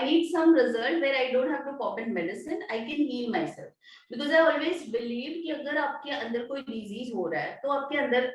need some result where I don't have to pop in medicine. I can heal myself because I always believe कि अगर आपके अंदर कोई disease हो रहा है तो आपके अंदर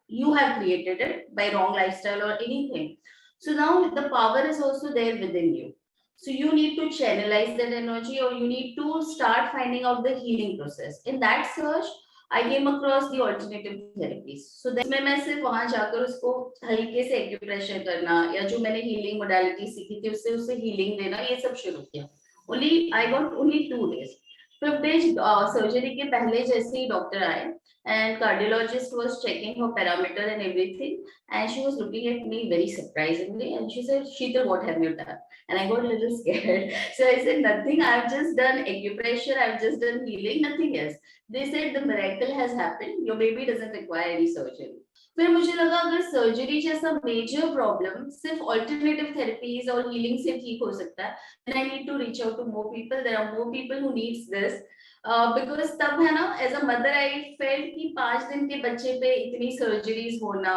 you have created it by wrong lifestyle or anything. So now the power is also there within you. So you need to channelize that energy, or you need to start finding out the healing process. In that search, I came across the alternative therapies. So then मैं सिर्फ वहां जाकर उसको हल्के से acupressure करना या जो मैंने हीलिंग मोडालिटी सीखी थी उससे उसे हीलिंग देना ये सब शुरू किया. Only I got only 2 days. 5 days surgery के पहले जैसे ही डॉक्टर आए and cardiologist was checking her parameter and everything, and she was looking at me very surprisingly, and she said, Sheetal, what have you done? And I got a little scared. So I said, nothing, I've just done acupressure, I've just done healing, nothing else. They said the miracle has happened, your baby doesn't require any surgery. फिर मुझे लगा अगर surgery जैसा major problem सिर्फ alternative therapies और healing से ठीक हो सकता है, then I need to reach out to more people. There are more people who needs this. Because तब है ना, as a mother I felt कि 5 दिन के बच्चे पे इतनी सर्जरीज होना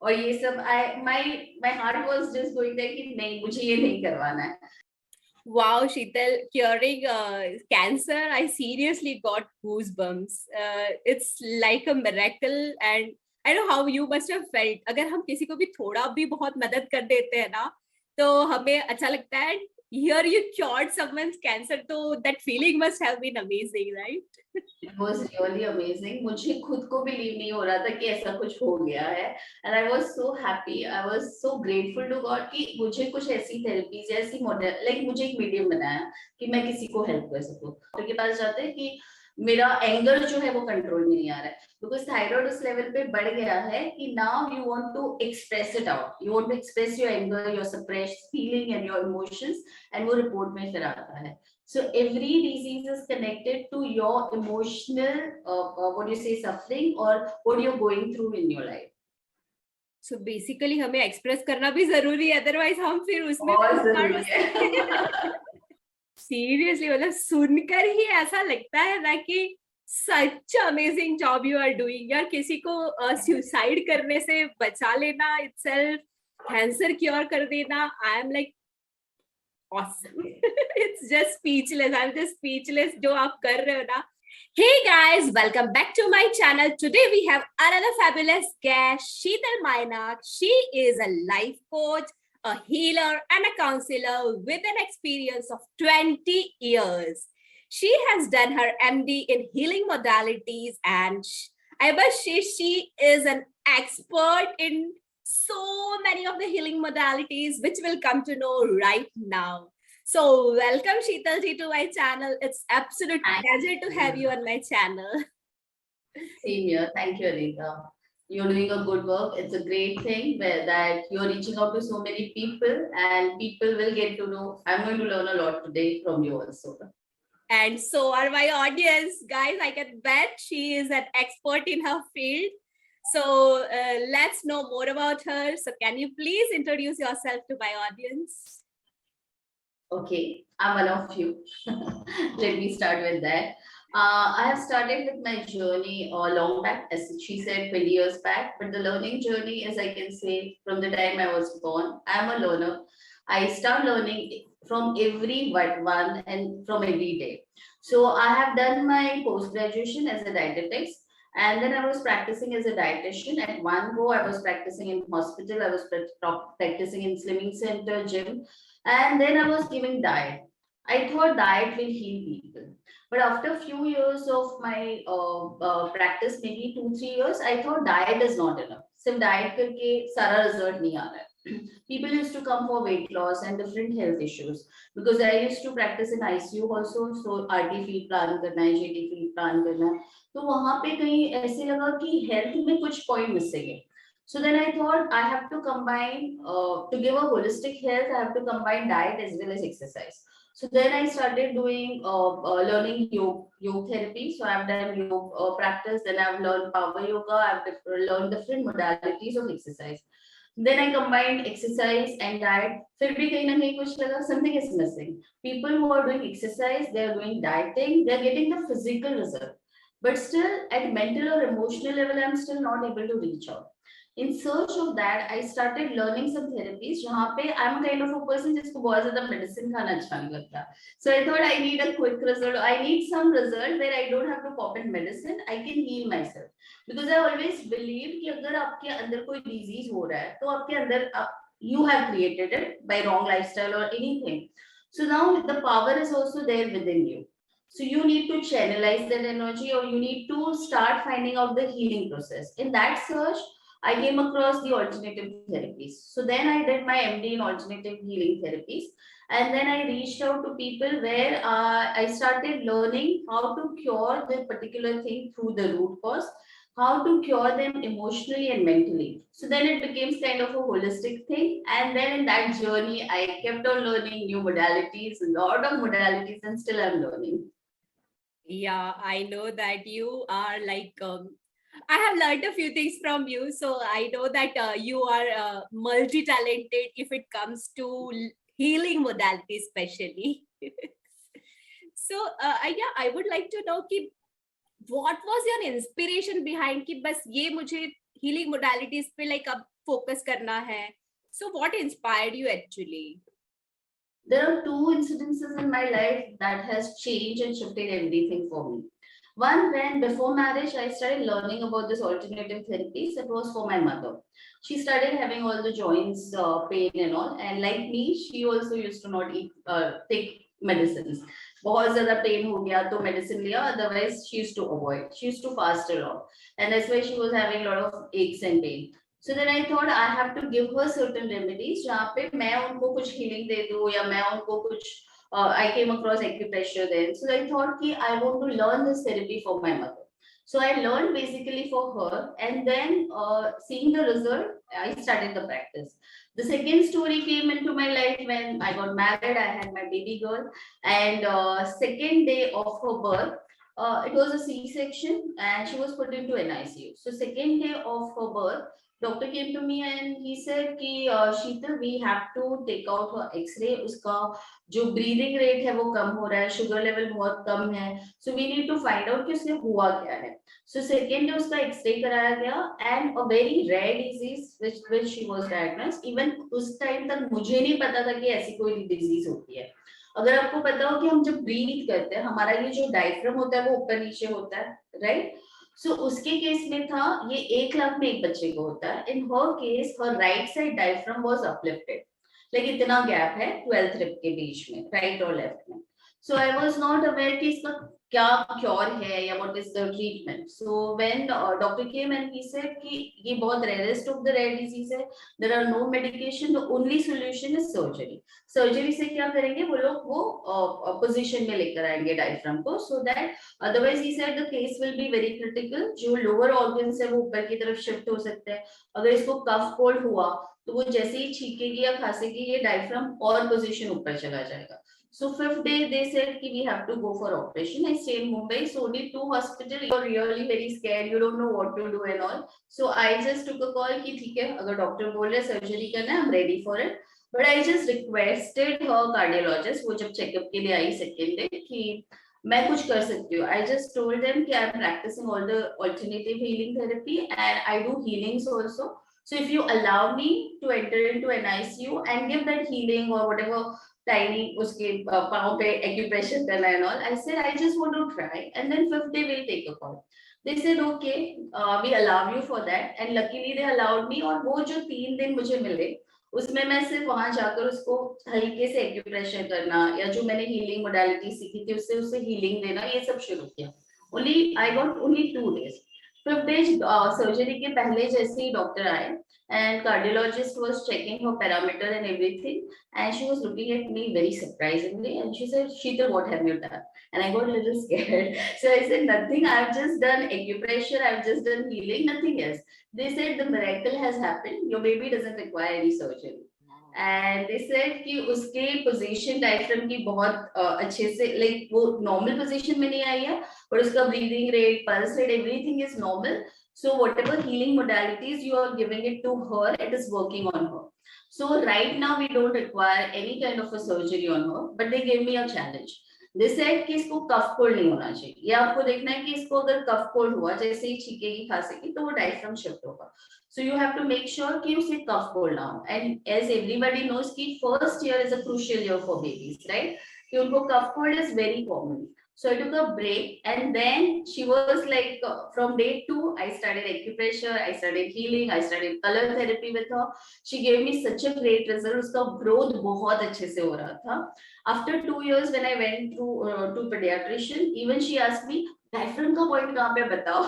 और ये सब, my heart was just going there कि नहीं, मुझे ये नहीं करवाना है. Wow, Sheetal, curing cancer, I seriously got goosebumps. It's like a miracle, and I know how you must have felt. अगर हम किसी को भी थोड़ा भी बहुत मदद कर देते हैं ना, तो हमें अच्छा लगता है. Here you cured someone's cancer, so that feeling must have been amazing, right? It was really amazing. मुझे खुद को बिलीव नहीं हो रहा था कि ऐसा कुछ हो गया है, and I was so happy. I was so grateful to God कि मुझे कुछ ऐसी थेरेपीज, ऐसी मॉडल, लाइक मुझे एक मीडियम बनाया कि मैं किसी को हेल्प कर सकूं. डॉक्टर के पास जाते हैं कि मेरा एंगर जो है वो कंट्रोल में नहीं आ रहा है, बिकॉज थायराइड उस लेवल पे बढ़ गया है कि now you want to express it out, you want to express your anger, your suppressed feeling and your emotions, and वो रिपोर्ट में फिर आता है. So every disease is connected to your emotional, what do you say, suffering or what you're going through in your life. So basically हमें express करना भी जरूरी है, अदरवाइज हम फिर उसमें बहुत जरूरी है. सीरियसली मतलब सुनकर ही ऐसा लगता है ना कि such amazing job you are doing यार. किसी को सुसाइड करने से बचा लेना itself, कैंसर क्योर कर देना, I am like awesome. It's just speechless. I'm just speechless जो आप कर रहे हो ना. Hey guys, welcome back to my channel. Today we have another fabulous guest, Sheetal Mainak. She is a life coach, a healer and a counselor with an experience of 20 years. She has done her MD in healing modalities, and I must say she is an expert in so many of the healing modalities, which we'll come to know right now. So welcome Sheetal ji to my channel. It's absolute pleasure to have you on my channel. Same here. Thank you, Anita. You're doing a good work. It's a great thing that you're reaching out to so many people, and people will get to know. I'm going to learn a lot today from you also. And so are my audience, guys. I can bet she is an expert in her field. So let's know more about her. So can you please introduce yourself to my audience? Okay, I'm one of you. Let me start with that. I have started with my journey long back, as she said, 20 years back. But the learning journey is, I can say, from the time I was born. I'm a learner. I start learning from every one and from every day. So I have done my post-graduation as a dietetics. And then I was practicing as a dietitian. At one go, I was practicing in hospital. I was practicing in slimming center, gym. And then I was giving diet. I thought diet will heal people. But after a few years of my practice, maybe 2-3 years, I thought diet is not enough. सिर्फ diet करके सारा result नहीं आ रहा है. People used to come for weight loss and different health issues, because I used to practice in ICU also. So RT feed plan करना है, GT feed plan करना है. तो वहाँ पे कहीं ऐसे लगा कि हेल्थ में कुछ पॉइंट मिसिंग है. So then I thought I have to combine, to give a holistic health, I have to combine diet as well as exercise. So then I started doing learning yoga therapy. So I've done yoga practice, then I've learned power yoga, I've learned different modalities of exercise. Then I combined exercise and diet. फिर भी कहीं ना कहीं कुछ लगा, something is missing. People who are doing exercise, they are doing dieting, they are getting the physical result. But still, at mental or emotional level, I'm still not able to reach out. In search of that, I started learning some therapies. जहाँ पे I'm a kind of a person जिसको बहुत ज़्यादा medicine खाना अच्छा नहीं लगता. So I thought I need a quick result. I need some result where I don't have to pop in medicine. I can heal myself. Because I always believe कि अगर आपके अंदर कोई disease हो रहा है, तो आपके अंदर you have created it by wrong lifestyle or anything. So now the power is also there within you. So you need to channelize that energy, or you need to start finding out the healing process. In that search, I came across the alternative therapies. So then I did my MD in alternative healing therapies. And then I reached out to people where I started learning how to cure the particular thing through the root cause, how to cure them emotionally and mentally. So then it becomes kind of a holistic thing. And then in that journey, I kept on learning new modalities, a lot of modalities, and still I'm learning. Yeah, I know that you are like, I have learned a few things from you. So I know that you are multi-talented if it comes to healing modalities, especially. So yeah, I would like to know कि what was your inspiration behind कि बस ये मुझे healing modalities पे like अब focus करना है. So what inspired you actually? There are two incidences in my life that has changed and shifted everything for me. One, when before marriage, I started learning about this alternative therapies. It was for my mother. She started having all the joints pain and all. And like me, she also used to not eat, take medicines. बहुत ज्यादा pen हो गया तो medicine लिया, otherwise she used to avoid. She used to fast a lot, and that's why she was having a lot of aches and pain. So then I thought I have to give her certain remedies जहाँ पे मैं उनको कुछ healing दे दूँ या मैं उनको कुछ I came across acupressure then. So I thought कि I want to learn this therapy for my mother. So I learned basically for her, and then seeing the result, I started the practice. The second story came into my life when I got married. I had my baby girl, and second day of her birth, it was a C-section, and she was put into an ICU. So second day of her birth, doctor came to me and he said कि Sheetal, we have to take out her X-ray. उसका जो breathing rate है वो कम हो रहा है, sugar level बहुत कम है. So we need to find out कि उसे हुआ क्या है. So second day उसका X-ray कराया गया, and a very rare disease which she was diagnosed. Even उस time तक मुझे नहीं पता था कि ऐसी कोई disease होती है. अगर आपको पता हो कि हम जब ब्रीथ करते हैं, हमारा ये जो डायफ्राम होता है वो ऊपर नीचे होता है, राइट? सो उसके केस में था ये 1 लाख में एक बच्चे को होता है. In her case her right side diaphragm was uplifted, like इतना गैप है 12th रिब के बीच में, राइट और लेफ्ट में. So I was not aware कि इसका क्या क्योर है या what is the treatment. So when doctor came and he said कि ये बहुत rarest of the rare disease है, there are no medication, the only solution is surgery. Surgery से क्या करेंगे वो लोग, वो पोजीशन में लेकर आएंगे डायफ्राम को, so that otherwise he said the case will be very critical. जो लोअर ऑर्गन्स है वो ऊपर की तरफ शिफ्ट हो सकते हैं. अगर इसको कफ कोल्ड हुआ तो वो जैसे ही छींकेगी या खांसेगी, ये डायफ्राम और पोजीशन ऊपर चला जाएगा. So 5th day they said कि we have to go for operation. I stay in Mumbai, so only 2 hospital. You're really very scared. You don't know what to do and all. So I just took a call कि ठीक है, अगर doctor बोल रहे surgery करना है, I'm ready for it. But I just requested her cardiologist, वो जब चेकअप के लिए आई second day, कि मैं कुछ कर सकती हूँ. I just told them कि I'm practicing all the alternative healing therapy and I do healings also. So if you allow me to enter into an ICU and give that healing or whatever tiny उसके पाँव पे acupressure करना and all, I said I just want to try, and then 5th day we'll take a call. They said okay, we allow you for that, and luckily they allowed me. और वो जो 3 दिन मुझे मिले उसमें मैं सिर्फ वहां जाकर उसको हल्के से एक्यूप्रेशर करना या जो मैंने हीलिंग मोडालिटी सीखी थी उससे उसे हीलिंग देना, ये सब शुरू किया. Only I got only 2 days. 5th day surgery के पहले जैसे ही डॉक्टर आए and cardiologist was checking her parameter and everything, and she was looking at me very surprisingly and she said, Sheetal, what have you done? And I got a little scared. So I said, nothing, I've just done acupressure, I've just done healing, nothing else. They said the miracle has happened, your baby doesn't require any surgery. And they said कि उसके position diaphragm की बहुत अच्छे से, like वो normal position में नहीं आई है, और उसका breathing rate, pulse rate, everything is normal. So whatever healing modalities you are giving it to her, it is working on her. So right now we don't require any kind of a surgery on her, but they gave me a challenge. They said कि इसको cough cold नहीं होना चाहिए, ये आपको देखना है कि इसको अगर कफ कोल्ड हुआ, जैसे ही छींकेगी खांसेगी तो वो डायफ्राम शिफ्ट होगा। So you have to make sure कि उसे कफ कोल्ड ना हो। एंड एज एवरीबॉडी नोज कि first year is a crucial year for babies, right, कि उनको cough cold is very common. So I took a break, and then she was like, from day 2, I started acupressure, I started healing, I started color therapy with her. She gave me such a great result. उसका growth बहुत अच्छे से हो रहा था. After 2 years, when I went through to pediatrician, even she asked me, diaphragm का point कहाँ पे बताओ?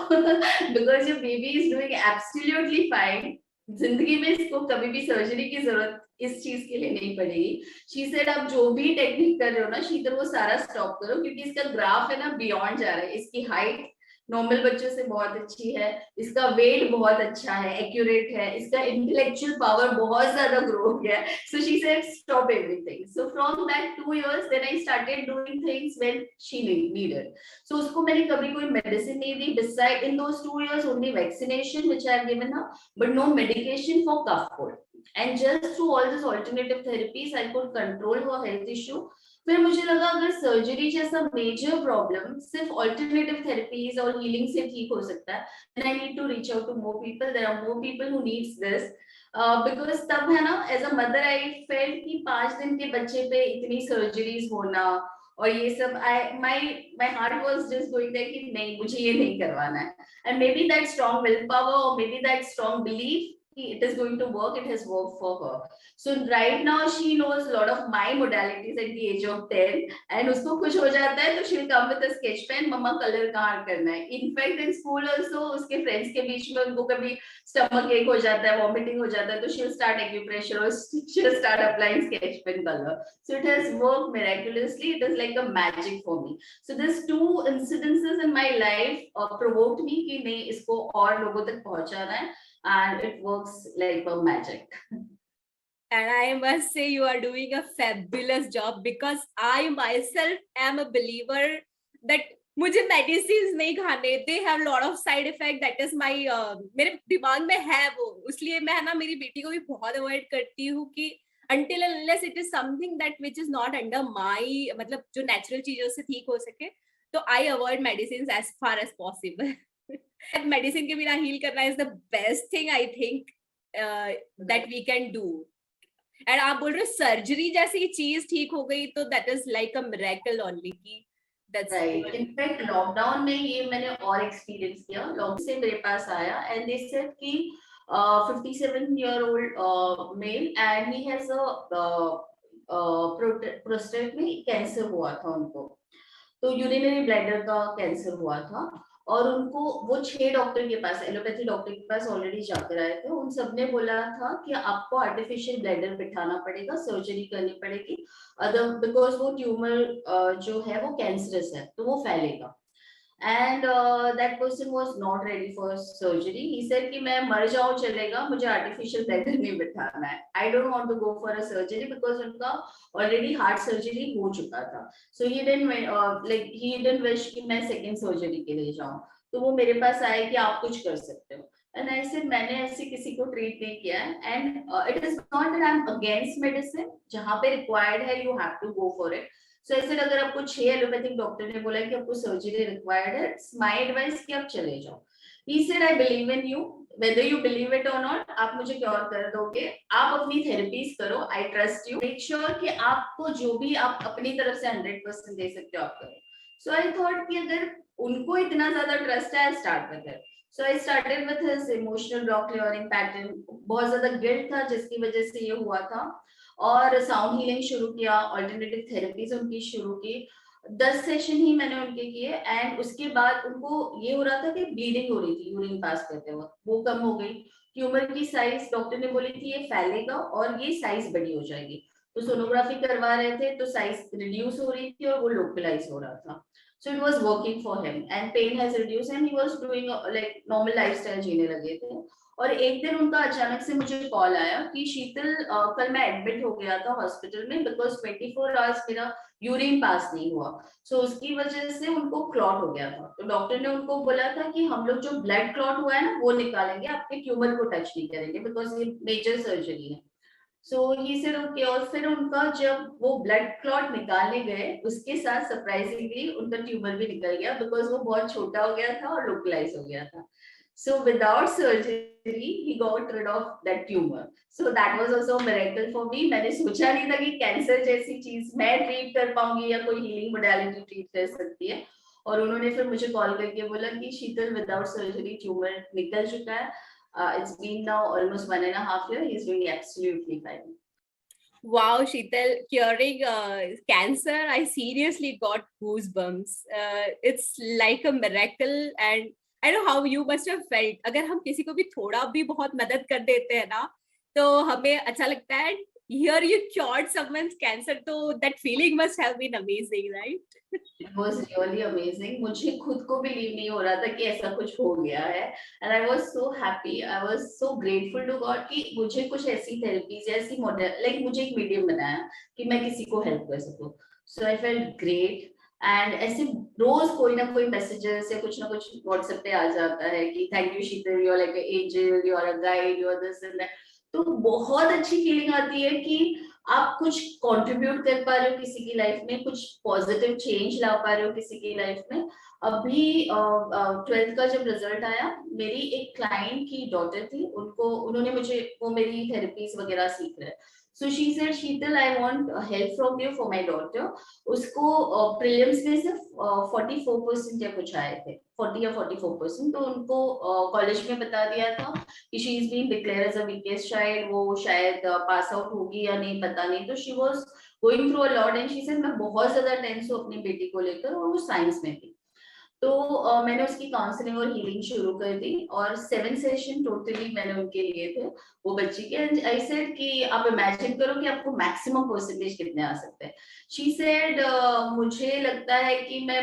Because your baby is doing absolutely fine. जिंदगी में इसको कभी भी सर्जरी की जरूरत इस चीज के लिए नहीं पड़ेगी। शी सेड आप जो भी टेक्निक कर रहे हो ना शीतल, वो सारा स्टॉप करो, क्योंकि इसका ग्राफ है ना बियॉन्ड जा रहा है। इसकी हाइट नॉर्मल बच्चों से बहुत अच्छी है, इसका वेट बहुत अच्छा है, एक्यूरेट है, इसका इंटेलेक्चुअल पावर बहुत ज्यादा ग्रो हो गया है। So she said stop everything. So from that 2 years then I started doing things when she needed. So उसको मैंने कभी कोई मेडिसिन नहीं दी, decide in those 2 years only vaccination which I have given her, but no medication for cough cold. And just through all these alternative therapies, I could control her health issue. फिर मुझे लगा अगर surgery जैसा major problem सिर्फ alternative therapies और healing से ठीक हो सकता है, then I need to reach out to more people. There are more people who needs this. Because तब है ना, as a mother I felt कि 5 दिन के बच्चे पे इतनी सर्जरीज होना और ये सब, my heart was just going there कि नहीं, मुझे ये नहीं करवाना है। And maybe that strong willpower, or maybe that strong belief it is going to work, it has worked for her. So right now she knows a lot of my modalities at the age of 10, and उसको कुछ हो जाता है तो she'll come with a sketch pen, मम्मा colour कहाँ करना है। इनफैक्ट इन स्कूल also उसके फ्रेंड्स के बीच में उनको कभी स्टमक एक हो जाता है, वॉमिटिंग हो जाता है, तो she'll start acupressure or she'll start applying sketch pen color. So it has worked miraculously. It is like a magic for me. So these two incidences in my life provoked me कि नहीं, इसको और लोगों तक पहुंचाना है, and it works like a magic. And I must say you are doing a fabulous job, because I myself am a believer that मुझे medicine नहीं खाने, they have lot of side effect, that is my, मेरे दिमाग में है वो, इसलिए मैं ना मेरी बेटी को भी बहुत अवॉइड करती हूँ कि until unless it is something that which is not under my, मतलब जो नेचुरल चीजों से ठीक हो सके, तो I avoid medicine as far as possible. Medicine के बिना हील करना is the best thing I think that we can do. And आप बोल रहे हो सर्जरी जैसी चीज ठीक हो गई, तो that is like a miracle only की दैट्स राइट। इनफैक्ट लॉकडाउन में ये मैंने और एक्सपीरियंस किया। लॉकडाउन से मेरे पास आया एंड दे सेड कि 57-year-old male and he has a prostate में कैंसर हुआ था उनको, तो यूरिनरी ब्लैडर का कैंसर हुआ था। और उनको वो 6 डॉक्टर के पास, एलोपैथी डॉक्टर के पास ऑलरेडी जाकर आए थे। उन सब ने बोला था कि आपको आर्टिफिशियल ब्लैडर बिठाना पड़ेगा, सर्जरी करनी पड़ेगी, अदर बिकॉज वो ट्यूमर जो है वो कैंसरस है, तो वो फैलेगा। And that person was not ready for surgery. He said कि मैं मर जाऊं चलेगा, मुझे आर्टिफिशियल ब्लैडर नहीं बिठाना है, I don't want to go for a surgery, because उनका ऑलरेडी हार्ट सर्जरी हो चुका था। सो ही डिडंट विश कि मैं सेकंड सर्जरी के लिए जाऊं। तो वो मेरे पास आए कि आप कुछ कर सकते हो, एंड आई सेड मैंने ऐसे किसी को ट्रीट नहीं किया है। And it is not that I am against medicine, जहां पे रिक्वायर्ड है you have to go for it. So ऐसे अगर आपको 6 एलोपैथिक डॉक्टर ने बोला कि आपको सर्जरी रिक्वायर्ड है, इट्स माय एडवाइस कि आप चले जाओ। He said I believe in you, whether you believe it or not, आप मुझे क्योर कर दोगे, आप अपनी थेरेपीज करो, I trust you, make sure कि आपको जो भी आप अपनी तरफ से 100% दे सकते हो आप करो। सो आई थॉट कि अगर उनको इतना ज्यादा ट्रस्ट है, I start with it. So I started with his emotional rock clearing pattern. बहुत ज्यादा गिल्ट था जिसकी वजह से ये हुआ था, और साउंड हीलिंग शुरू किया, ऑल्टरनेटिव थेरेपीज उनकी शुरू की। 10 सेशन ही मैंने उनके किए, एंड उसके बाद उनको ये हो रहा था कि ब्लीडिंग हो रही थी यूरिन पास करते वक्त, वो कम हो गई। ट्यूमर की साइज डॉक्टर ने बोली थी ये फैलेगा और ये साइज बड़ी हो जाएगी, तो सोनोग्राफी करवा रहे थे तो साइज रिड्यूस हो रही थी और वो लोकलाइज हो रहा था। So it was working for him and pain has reduce and he was doing like normal lifestyle जीने लगे थे। और एक दिन उनका अचानक से मुझे कॉल आया कि शीतल कल मैं एडमिट हो गया था हॉस्पिटल में, बिकॉज 24 आवर्स मेरा यूरिन पास नहीं हुआ। सो उसकी वजह से उनको क्लॉट हो गया था, तो डॉक्टर ने उनको बोला था कि हम लोग जो ब्लड क्लॉट हुआ है ना वो निकालेंगे, आपके ट्यूमर को टच नहीं करेंगे, बिकॉज ये मेजर सर्जरी है। सो ही सेड ओके। और फिर उनका जब वो ब्लड क्लॉट निकालने गए, उसके साथ सरप्राइजिंगली उनका ट्यूमर भी निकल गया, बिकॉज वो बहुत छोटा हो गया था और लोकलाइज हो गया था। So without surgery, he got rid of that tumor. So that was also a miracle for me. मैंने सोचा नहीं था कि कैंसर जैसी चीज मैं ट्रीट कर पाऊंगी या कोई हीलिंग मोडालिटी ट्रीट कर सकती है। और उन्होंने फिर मुझे कॉल करके बोला कि शीतल, विदाउट सर्जरी ट्यूमर निकल चुका है। It's been now almost 1.5 years. He's doing absolutely fine. Wow, Sheetal, curing cancer, I seriously got goosebumps. It's like a miracle, and I know how you must have felt. अगर हम किसी को भी थोड़ा भी बहुत मदद कर देते हैं ना, तो हमें अच्छा लगता है. Here you cured someone's cancer, so that feeling must have been amazing, right? It was really amazing. मुझे खुद को बिलीव नहीं हो रहा था कि ऐसा कुछ हो गया है, and I was so happy. I was so grateful to God कि मुझे कुछ ऐसी थेरेपीज, ऐसी मॉडल, लाइक मुझे एक मीडियम बनाया कि मैं किसी को हेल्प कर सकूं. So I felt great. And ऐसे रोज कोई ना कोई मैसेजेस या कुछ ना कुछ व्हाट्सएप पे आ जाता है कि thank you Sheetal, you are like a angel, you are a guide, you are this and that. तो बहुत अच्छी फीलिंग आती है कि आप कुछ कंट्रीब्यूट कर पा रहे हो किसी की लाइफ में, कुछ पॉजिटिव चेंज ला पा रहे हो किसी की लाइफ में. अभी 12th का जब रिजल्ट आया, मेरी एक क्लाइंट की डॉटर थी, उनको उन्होंने मुझे, वो मेरी थेरेपीज वगैरह सीख रहे हैं. सो she said, Sheetal, I want help from you for my daughter. उसको प्रीलिम्स में सिर्फ 44% या कुछ आए थे, 40 या 44%. तो उनको कॉलेज में बता दिया था कि she is being declare as a weakest child, वो शायद पास आउट होगी या नहीं, पता नहीं. तो she was going through a lot and she said, मैं बहुत ज्यादा टेंस हूँ अपनी बेटी को लेकर, और वो साइंस में थी. तो मैंने उसकी काउंसलिंग और हीलिंग शुरू कर दी, और 7 सेशन टोटली मैंने उनके लिए थे वो बच्ची के. आई सेड कि आप इमेजिन करो कि आपको मैक्सिमम परसेंटेज कितने आ सकते हैं. शी सेड, मुझे लगता है कि मैं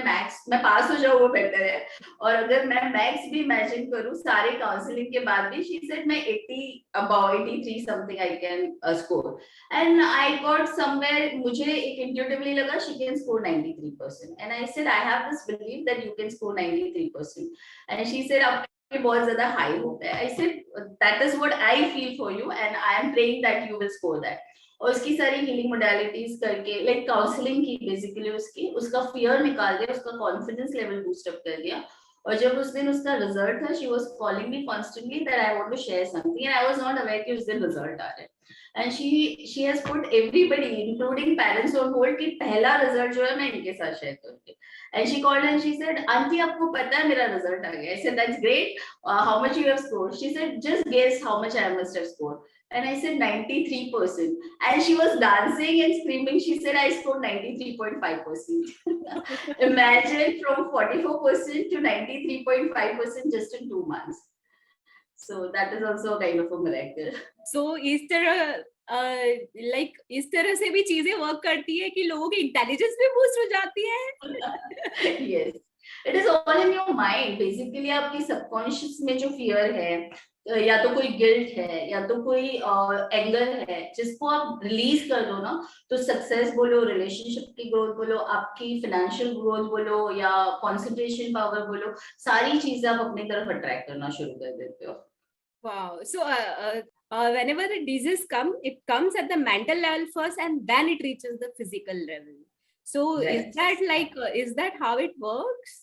पास हो जाऊँ वो बेटर है, और अगर मैं मैक्स भी इमेजिन करूँ सारे काउंसलिंग के बाद भी, शी सेड मैं 80 about 83 something I can score. And I got somewhere, मुझे एक intuitively लगा she can score 93%. And I said, I have this belief that you can score 93%. And she said, आपके बहुत ज़्यादा high hope है. I said, that is what I feel for you, and I am praying that you will score that. और उसकी सारी healing modalities करके, like counselling की basically, उसका फियर निकाल दिया, उसका कॉन्फिडेंस लेवल बूस्ट अप कर दिया. और जब उस दिन उसका रिजल्ट था, she was calling me constantly that I want to share something, and I was not aware कि उस दिन रिजल्ट आ रहा है. And she has put everybody including parents on hold कि पहला रिजल्ट जो है मैं इनके साथ शेयर करूंगी. And she called and she said, aunty आपको पता है मेरा रिजल्ट आ गया. I said, that's great, how much you have scored. She said, just guess how much I must have scored. And I said 93%. And she was dancing and screaming. She said, I scored 93.5%. Imagine, from 44% to 93.5% just in 2 months. So that is also a kind of a miracle. So इस तरह like इस तरह से भी चीजें work करती है कि लोगों की इंटेलिजेंस भी बूस्ट हो जाती है. Yes. It is all in your mind. Basically आपकी सबकॉन्शियस में जो फियर है, या तो कोई गिल्ट है, या तो कोई एंगर है, जिसको आप रिलीज कर दो ना, तो सक्सेस बोलो, रिलेशनशिप की ग्रोथ बोलो, आपकी फाइनेंशियल ग्रोथ बोलो, या कंसंट्रेशन पावर बोलो, सारी चीजें आप अपनी तरफ अट्रैक्ट करना शुरू कर देते हो. Wow. So whenever the disease come, it comes at the mental level first, and then it reaches the physical level. So Right. is that like is that how it works?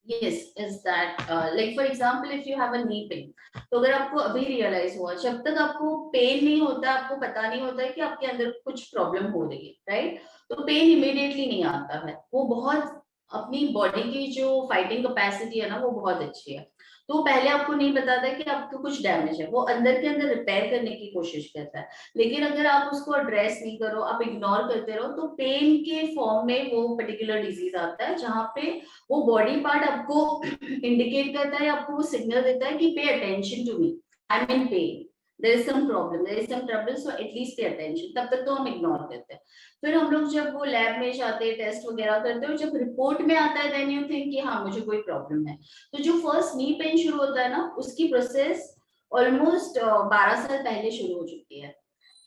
Yes, is that like for example, if you have a knee pain, तो अगर आपको अभी realise हुआ, जब तक आपको pen नहीं होता, आपको पता नहीं होता है कि आपके अंदर कुछ प्रॉब्लम हो रही है, राइट? तो पेन इमीडिएटली नहीं आता है. वो बहुत, अपनी बॉडी की जो फाइटिंग कैपेसिटी है ना, वो बहुत अच्छी है. तो पहले आपको नहीं बताता कि आपको कुछ डैमेज है, वो अंदर के अंदर रिपेयर करने की कोशिश करता है. लेकिन अगर आप उसको एड्रेस नहीं करो, आप इग्नोर करते रहो, तो पेन के फॉर्म में वो पर्टिकुलर डिजीज आता है, जहाँ पे वो बॉडी पार्ट आपको इंडिकेट करता है, आपको वो सिग्नल देता है कि pay attention to me, I am in pain, there is some problem, there is some trouble, so at least pay attention. तब तक तो हम इग्नोर करते हैं. फिर हम लोग जब वो लैब में जाते हैं, टेस्ट वगैरह करते हैं, जब रिपोर्ट में आता है, देन यू थिंक कि हाँ मुझे कोई प्रॉब्लम है. तो जो फर्स्ट नी पेन शुरू होता है ना, उसकी प्रोसेस ऑलमोस्ट 12 साल पहले शुरू हो चुकी है.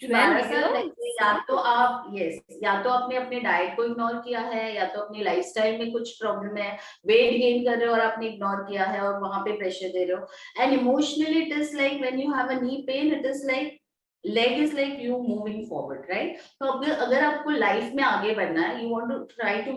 12 साल पहले या तो आप, यस, या तो आपने अपने डाइट को इग्नोर किया है, या तो अपनी लाइफस्टाइल में कुछ प्रॉब्लम है, वेट गेन कर रहे हो और आपने इग्नोर किया है और वहां पे प्रेशर दे रहे हो. And emotionally it is like when you have a knee pain, it is like leg is like you moving forward, right? तो अगर आपको लाइफ में आगे बढ़ना है, you want to try to,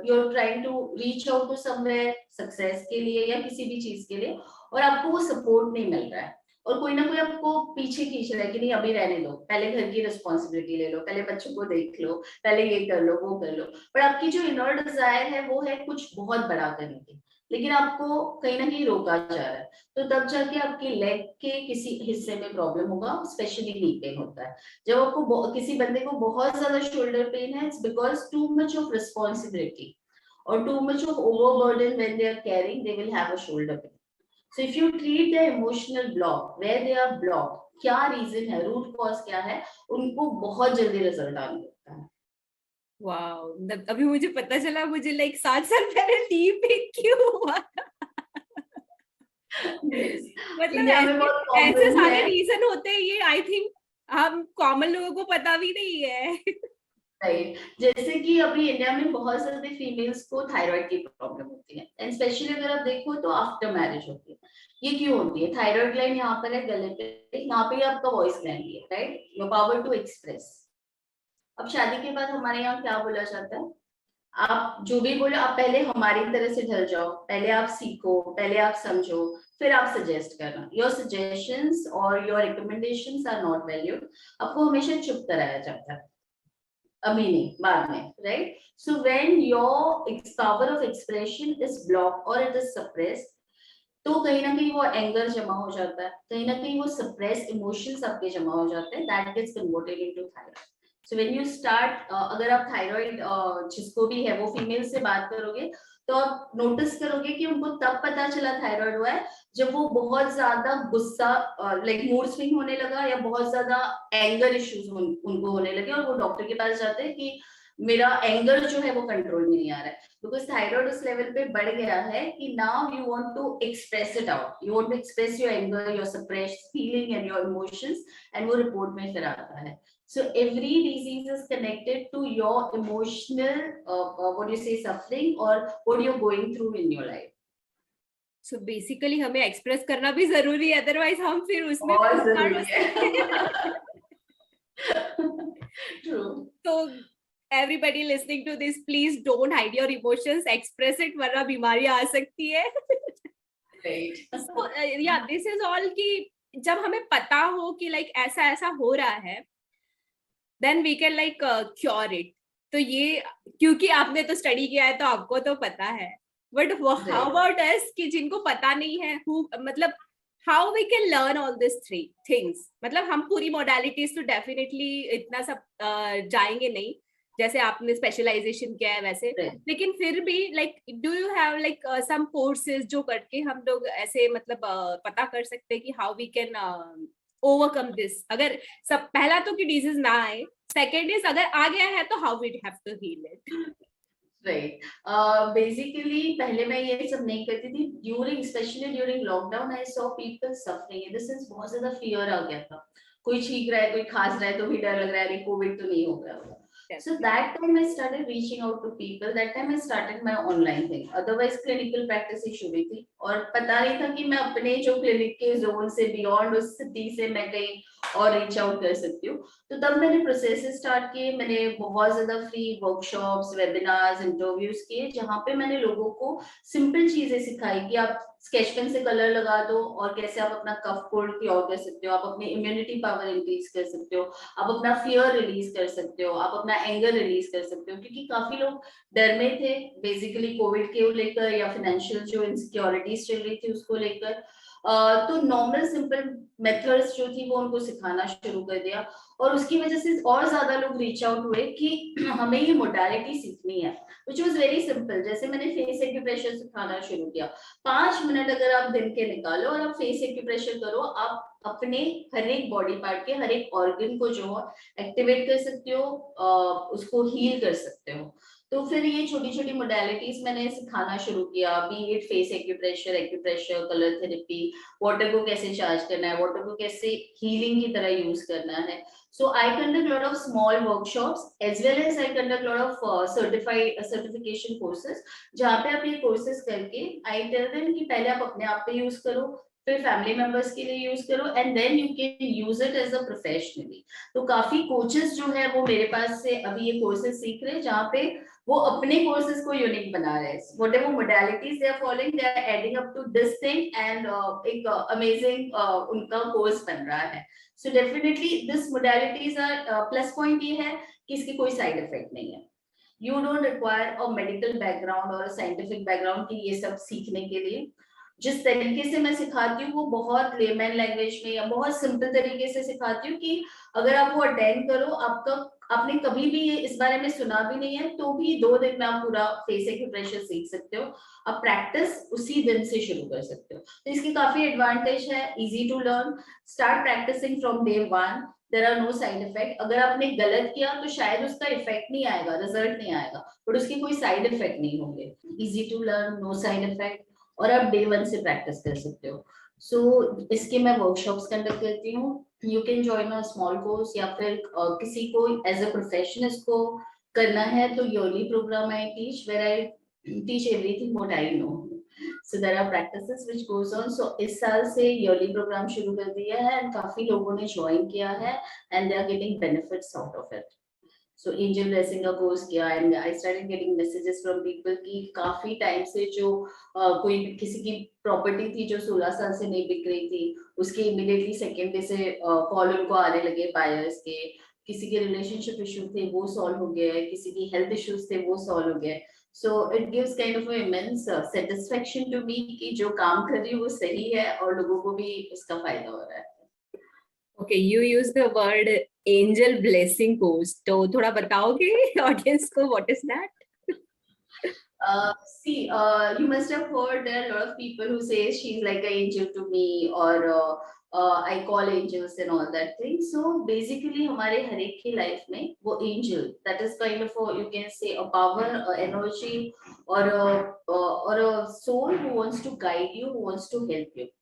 you are trying to reach out to somewhere success के लिए या किसी भी चीज के लिए, और आपको वो सपोर्ट नहीं मिल रहा है, और कोई ना कोई आपको पीछे खींच रहा है कि नहीं अभी रहने दो, पहले घर की रिस्पॉन्सिबिलिटी ले लो, पहले बच्चों को देख लो, पहले ये कर लो वो कर लो, पर आपकी जो इनर डिजायर है वो है कुछ बहुत बड़ा करने की, लेकिन आपको कहीं ना कहीं रोका जा रहा है, तो तब जाके आपकी लेग के किसी हिस्से में प्रॉब्लम होगा, स्पेशली नी पेन होता है। जब आपको किसी बंदे को बहुत ज्यादा शोल्डर पेन है, it's because too much of responsibility or too much of overburden when they are carrying, they will have a shoulder pain. So if you treat the emotional block where they are blocked, क्या reason है, root cause क्या है, उनको बहुत जल्दी result आने लगता है। वाओ, अभी मुझे पता चला, मुझे लाइक 7 साल पहले नी पेन क्यों हुआ। मतलब इंडिया में बहुत ऐसे कॉमन सारे है, रीजन होते हैं, ये आई थिंक हम कॉमन लोगों को पता भी नहीं है। राइट? जैसे कि अभी इंडिया में बहुत सारे फीमेल्स को थायराइड की प्रॉब्लम होती है, एंड स्पेशली अगर आप देखो तो आफ्टर मैरिज होती है। ये क्यों होती है? थायराइड ग्लैंड यहाँ पर है गले पे, यहाँ पे आपका वॉइस ग्लैंड भी है, right, your power to express. अब शादी के बाद हमारे यहाँ क्या बोला जाता है, आप जो भी बोलो, आप पहले हमारी तरह से ढल जाओ, पहले आप सीखो, पहले आप समझो, फिर आप सजेस्ट करना। योर सजेशंस और your recommendations are not valued, आपको हमेशा चुप कराया जाता है, अभी नहीं, बाद में, right? So when your power of expression is block और इट इज सप्रेस्ड, तो कहीं ना कहीं वो एंगर जमा हो जाता है, कहीं ना कहीं वो सप्रेस इमोशंस आपके जमा हो जाते हैं, that gets converted into thyroid. So when you start, अगर आप थायराइड जिसको भी है वो फीमेल से बात करोगे, तो आप नोटिस करोगे कि उनको तब पता चला थायराइड हुआ है जब वो बहुत ज्यादा गुस्सा, लाइक मूड स्विंग होने लगा, या बहुत ज्यादा एंगर इश्यूज उनको होने लगे, और वो डॉक्टर के पास जाते हैं कि मेरा एंगर जो है वो कंट्रोल में नहीं आ रहा है, बिकॉज थायराइड उस लेवल पे बढ़ गया है कि now you want to express it out, you want to express your anger, your suppressed feeling and your emotions, and वो रिपोर्ट में फिर आता है। So every disease is connected to your emotional, what do you say, suffering, or what you're going through in your life. So basically हमें express करना भी जरूरी है, अदरवाइज हम फिर उसमें बहुत start जरूरी हो है। सकते हैं। True. So everybody listening to this, please don't hide your emotions, express it, वरना बीमारियां आ सकती है। Right. So yeah, this is all कि जब हमें पता हो कि लाइक ऐसा ऐसा हो रहा है, then we can like cure it. तो ये क्योंकि आपने तो स्टडी किया है तो आपको तो पता है, बट हाउ अबाउट अस कि जिनको पता नहीं है, मतलब how we can learn all this three things. मतलब हम पूरी मोडालिटीज तो डेफिनेटली इतना सब जाएंगे नहीं, जैसे आपने स्पेशलाइजेशन किया है वैसे, लेकिन फिर भी like do you have like some courses जो करके हम लोग ऐसे मतलब पता कर सकते हैं कि how we can overcome this. अगर सब पहला तो कि डिजीज ना आए, सेकेंड इज अगर आ गया है तो how we have to heal it. Right, basically पहले मैं ये सब नहीं करती थी, during specially during lockdown I saw people suffering in the sense, बहुत ज्यादा फियर आ गया था, कोई छींक रहा है, कोई खांस रहा है तो भी डर लग रहा है, अरे कोविड तो नहीं हो गया होगा। So that time I started reaching out to people. That time I started my online thing. Otherwise clinical practice ही शुरू थी, और पता नहीं था कि मैं अपने जो क्लिनिक के जोन से बियॉन्ड उस सिटी से मैं कहीं और रीच आउट कर सकती हूँ। तो तब मैंने प्रोसेस स्टार्ट किए, मैंने बहुत ज्यादा फ्री वर्कशॉप्स, वेबिनार्स, इंटरव्यूज किए, जहाँ पे मैंने लोगों को सिंपल चीजें सिखाई कि आप स्केच पेन से कलर लगा दो, और कैसे आप अपना कफ कोल्ड क्योर कर सकते हो, आप अपनी इम्यूनिटी पावर इंक्रीज कर सकते हो, आप अपना फियर रिलीज कर सकते हो, आप अपना एंगर रिलीज कर सकते हो, क्योंकि काफी लोग डर में थे बेसिकली कोविड के लेकर, या फाइनेंशियल जो इनसिक्योरिटीज चल रही थी उसको लेकर। तो नॉर्मल सिंपल मेथड्स जो थी वो उनको सिखाना शुरू कर दिया, और उसकी वजह से और ज्यादा लोग रीच आउट हुए कि हमें ये मोडालिटी सीखनी है, which was very simple। जैसे मैंने फेस एक्यूप्रेशर सिखाना शुरू किया, 5 मिनट अगर आप दिन के निकालो और आप फेस एक्यूप्रेशर करो, आप अपने हर एक बॉडी पार्ट के हर एक ऑर्गन को जो है एक्टिवेट कर सकते हो, उसको हील कर सकते हो। तो फिर ये छोटी छोटी मोडालिटीज मैंने सिखाना शुरू किया, B it face acupressure, colour therapy, water को कैसे चार्ज करना है, वाटर को कैसे हीलिंग की तरह यूज करना है। So I conduct a lot of small workshops as well as I conduct a lot of certification courses, जहाँ पे आप ये courses करके I tell them कि पहले आप अपने आप पे यूज करो, फिर फैमिली मेंबर्स के लिए यूज करो, and then you can use it as a professionally. तो काफी कोचेस जो है वो मेरे पास से अभी ये कोर्सेज सीख रहे हैं, जहाँ पे वो अपने कोर्सेज को यूनिक बना रहे हैं। Whatever modalities they are following, they are adding up to this thing, and एक अमेजिंग उनका कोर्स बन रहा है। So definitely this modalities are, plus point ये है कि इसकी कोई साइड इफेक्ट नहीं है। You don't require a medical background और साइंटिफिक बैकग्राउंड की ये सब सीखने के लिए। जिस तरीके से मैं सिखाती हूँ वो बहुत लेमैन लैंग्वेज में या बहुत सिंपल तरीके से सिखाती हूँ कि अगर आप वो अटेंड करो, आपका आपने कभी भी इस बारे में सुना भी नहीं है तो भी 2 दिन में आप पूरा फेस एक्यूप्रेशर सीख सकते हो। आप प्रैक्टिस उसी दिन से शुरू कर सकते हो, तो इसकी काफी एडवांटेज है। Easy to learn, start practicing from day 1, there are no side effect. अगर आपने गलत किया तो शायद उसका इफेक्ट नहीं आएगा, रिजल्ट नहीं आएगा, बट उसके कोई साइड इफेक्ट नहीं होंगे। Easy to learn, no side effect, और आप डे 1 से प्रैक्टिस कर सकते हो। सो इसके मैं वर्कशॉप्स कंडक्ट करती हूँ। You can join a small course, या फिर किसी को एज अ प्रोफेशन इसको करना है तो early program I teach, where I teach everything what I know. So there are practices which goes on. So इस साल से ईयरली प्रोग्राम शुरू कर दिया है, एंड काफी लोगों ने ज्वाइन किया है, and they are getting benefits out of it. So angel blessing का कोर्स किया, and I started getting messages from people कि काफी टाइम से जो कोई किसी की प्रॉपर्टी थी जो 16 साल से नहीं बिक रही थी, उसके इमीडिएटली सेकेंड डे से कॉल उनको आने लगे बायर्स के। किसी के रिलेशनशिप इशू थे वो सॉल्व हो गए, किसी की हेल्थ इश्यूज थे वो सॉल्व हो गए। So it gives kind of immense satisfaction to me कि जो काम कर रही हूँ वो सही है और लोगों को भी उसका फायदा हो रहा है। Okay, you use the word angel blessing course. तो थोड़ा बताओगे ऑडियंस को what is that? You must have heard there are a lot of people who say she's like an angel to me, or I call angels and all that thing. So basically हमारे हर एक की life में वो angel, that is kind of a, you can say, a power, a energy, or a soul who wants to guide you, who wants to help you.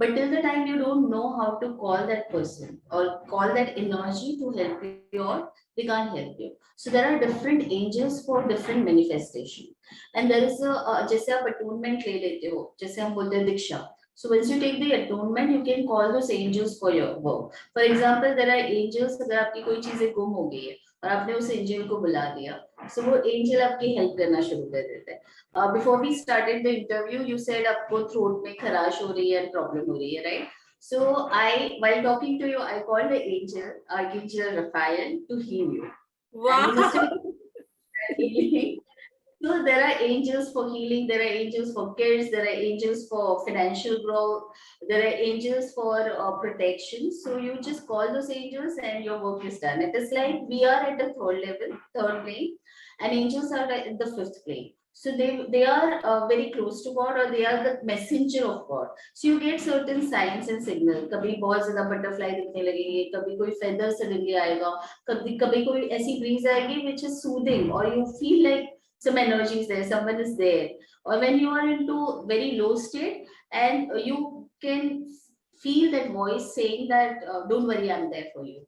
But till the time you don't know how to call that person or call that energy to help you, or they can't help you. So there are different angels for different manifestation. And there is a जैसे आप atonement ले लेते हो, जैसे हम बोलते हैं दीक्षा. So once you take the atonement, you can call those angels for your work. For example, there are angels, अगर आपकी कोई चीजें गुम हो गई है और आपने उस एंजल को बुला दिया, so वो एंजल आपकी हेल्प करना शुरू कर देते हैं. Before we started the interview, you said आपको throat में खराश हो रही है, problem हो रही है, right? So while talking to you, I called the angel, Archangel Raphael, to heal you. And you must Wow. have healing. So there are angels for healing, there are angels for kids, there are angels for financial growth, there are angels for protection. So you just call those angels and your work is done. It is like we are at the third plane, and angels are at the fifth plane. So they are very close to God, or they are the messenger of God. So you get certain signs and signal. कभी बहुत ज़्यादा butterfly दिखने लगेगी, कभी कोई feather suddenly आएगा, कभी कोई ऐसी breeze आएगी which is soothing, or you feel like some energy is there, someone is there. Or when you are into very low state, and you can feel that voice saying that don't worry, I'm there for you.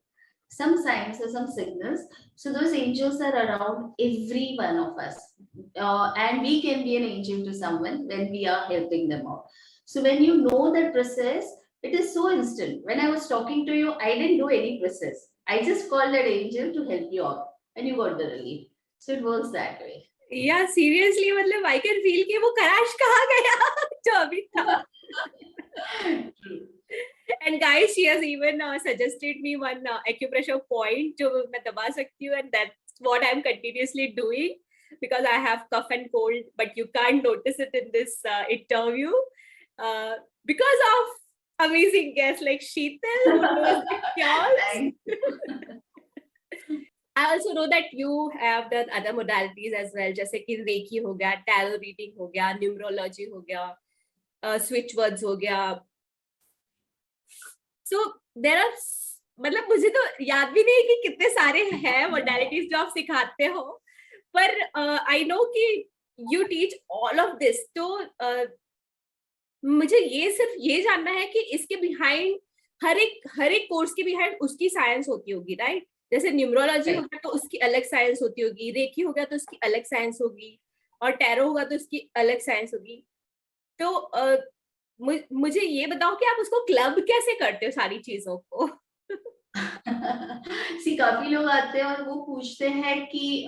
Some signs or some signals. So those angels are around every one of us, and we can be an angel to someone when we are helping them out. So when you know that process, it is so instant. When I was talking to you, I didn't do any process, I just called that angel to help you out, and you got the relief. So it works that way. Yeah, seriously, मतलब I can feel कि वो कराश कहाँ गया जो अभी था. And guys, she has even suggested me one acupressure point जो मैं दबा सकती हूँ, and that's what I'm continuously doing because I have cough and cold, but you can't notice it in this interview because of amazing guests like Sheetal who knows the cures. I also know that you have done other modalities as well, जैसे कि recce हो गया, tarot reading हो गया, numerology हो गया, switch words हो गया. So there are, मतलब मुझे तो याद भी नहीं कि कितने सारे हैं modalities जो आप सिखाते हो, पर I know कि you teach all of this. तो मुझे ये सिर्फ ये जानना है कि इसके बिहाइंड हर एक कोर्स के बिहाइंड उसकी साइंस होती होगी, राइट? जैसे न्यूमरोलॉजी हो गया तो उसकी अलग साइंस होती होगी, रेकी हो गया तो उसकी अलग साइंस होगी, और टैरो होगा तो उसकी अलग साइंस होगी. तो मुझे ये बताओ कि आप उसको क्लब कैसे करते हो सारी चीजों को? सी काफी लोग आते हैं और वो पूछते हैं कि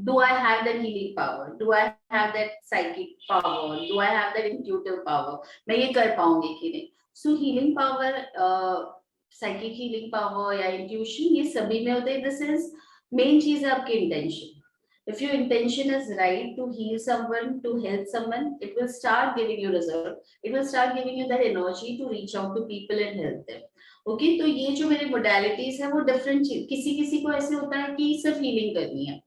do I have that healing power, do I have that psychic power, do I have that intuitive power, मैं ये कर पाऊंगी कि नहीं। सो healing power, psychic healing power या इंट्यूशन, ये सभी में होते हैं। इन द सेंस मेन चीज है आपकी intention. If your intention is right to heal someone, to help someone, it will start giving you result. It will start giving you that energy to reach out to people and help them. Okay तो ये जो मेरे modalities है वो different चीज, किसी किसी को ऐसे होता है कि सिर्फ हीलिंग करनी है।